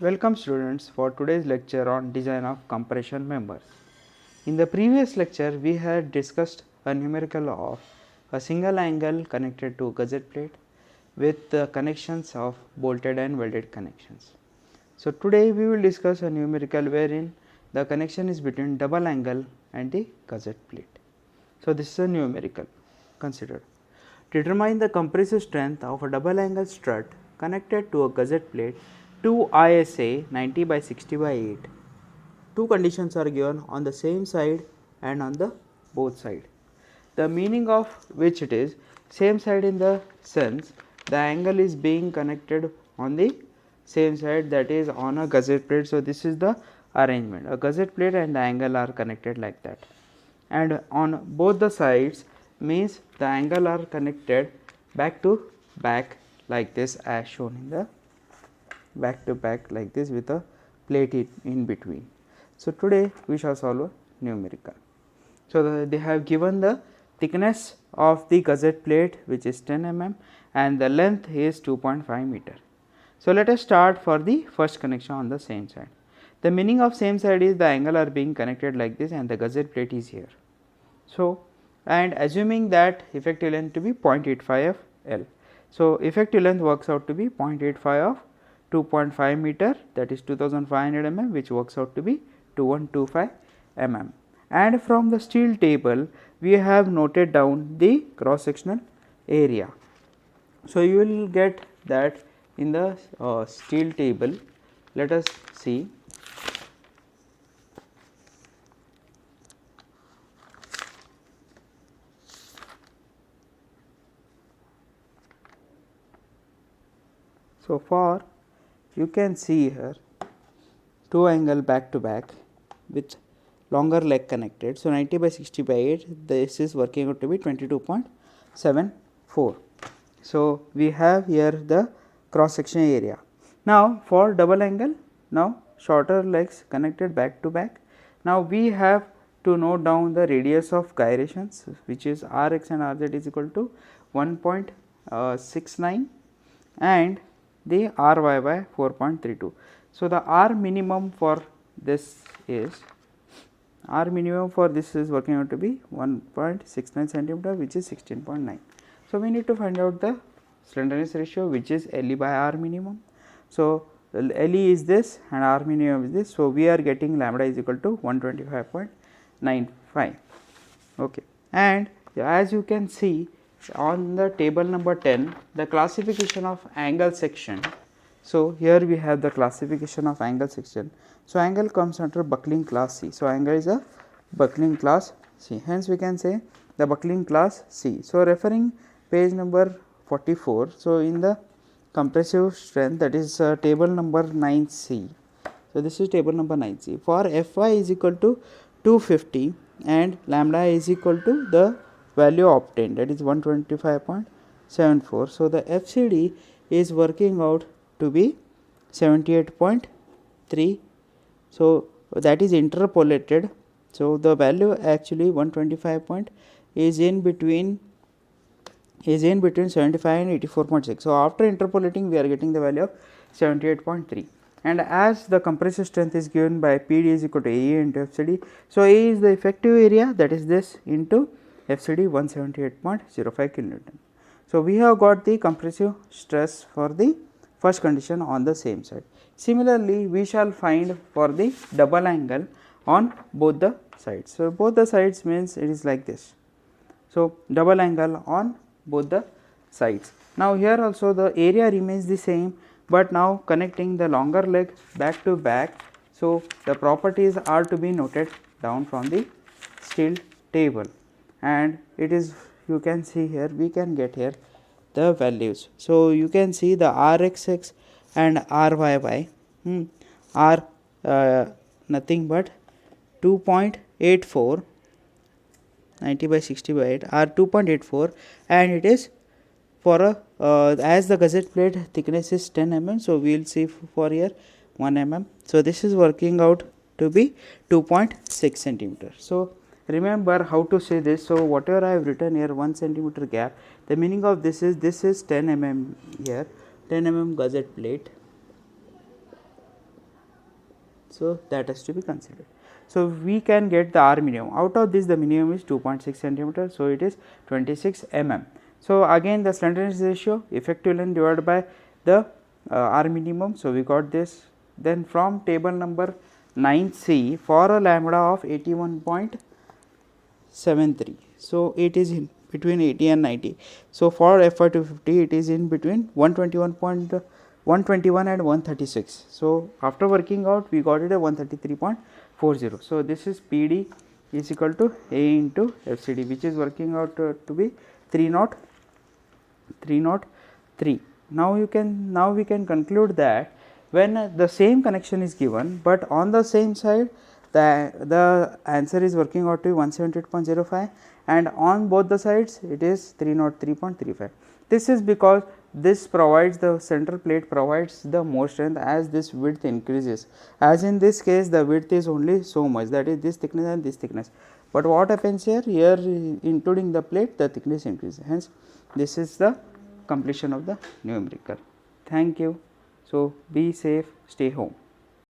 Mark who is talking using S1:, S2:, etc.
S1: Welcome students for today's lecture on design of compression members. In the previous lecture we had discussed a numerical of a single angle connected to gusset plate with the connections of bolted and welded connections. So today we will discuss a numerical wherein the connection is between double angle and the gusset plate. So this is a numerical considered. Determine the compressive strength of a double angle strut connected to a gusset plate to ISA 90 by 60 by 8. Two conditions are given on the same side and on the both side. The meaning of which it is same side in the sense the angle is being connected on the same side, that is on a gusset plate. So this is the arrangement, a gusset plate and the angle are connected like that, and on both the sides means the angle are connected back to back like this as shown in the back to back like this with a plate in between. So today we shall solve a numerical. So they have given the thickness of the gusset plate which is 10 mm and the length is 2.5 meter. So let us start for the first connection on the same side. The meaning of same side is the angle are being connected like this and the gusset plate is here. So and assuming that effective length to be 0.85 of L. So effective length works out to be 0.85 of 2.5 meter, that is 2500 mm, which works out to be 2125 mm. And from the steel table we have noted down the cross sectional area. So you will get that in the steel table. Let us see. So for you can see here two angle back to back with longer leg connected. So 90 by 60 by 8, this is working out to be 22.74. So we have here the cross section area. Now for double angle, now shorter legs connected back to back. Now we have to note down the radius of gyrations, which is Rx and Rz is equal to 1.69 and the Ry by 4.32. So the R minimum for this is working out to be 1.69 centimeter, which is 16.9. So we need to find out the slenderness ratio, which is Le by R minimum. So Le is this and R minimum is this. So we are getting lambda is equal to 125.95. Okay, and as you can see on the table number 10, the classification of angle section. So here we have the classification of angle section. So angle comes under buckling class C. So angle is a buckling class C. Hence we can say the buckling class C. So referring page number 44. So in the compressive strength, that is table number 9C. So this is table number 9C. For Fy is equal to 250 and lambda is equal to the value obtained, that is 125.74. So the FCD is working out to be 78.3. so that is interpolated. So the value actually 125 is in between 75 and 84.6. so after interpolating we are getting the value of 78.3. and as the compressive strength is given by PD is equal to AE into FCD. So A is the effective area, that is this, into FCD 178.05 kilonewton. So we have got the compressive stress for the first condition on the same side. Similarly, we shall find for the double angle on both the sides. So both the sides means it is like this. So double angle on both the sides. Now here also the area remains the same, but now connecting the longer leg back to back. So the properties are to be noted down from the steel table, and it is, you can see here, we can get here the values. So you can see the Rxx and Ryy are nothing but 2.84, 90 by 60 by 8 are 2.84, and it is for a as the gusset plate thickness is 10 mm. So we will see for here 1 mm. So this is working out to be 2.6 centimeter. So remember how to say this. So whatever I have written here 1 centimeter gap, the meaning of this is 10 mm here, 10 mm gusset plate, So that has to be considered. So we can get the R minimum. Out of this, the minimum is 2.6 centimeter. So it is 26 mm. So again, the slenderness ratio, effective length divided by the R minimum. So we got this. Then from table number 9C, for a lambda of 81.73. So it is in between 80 and 90. So for FY250, it is in between 121 and 136. So after working out, we got it a 133.40. So this is PD is equal to A into FCD, which is working out to be 303. Now we can conclude that when the same connection is given, but on the same side the answer is working out to 178.05, and on both the sides it is 303.35. This is because this provides, the center plate provides the more strength as this width increases. As in this case, the width is only so much, that is this thickness and this thickness. But what happens here, including the plate, the thickness increases. Hence, this is the completion of the numerical. Thank you. So be safe, stay home.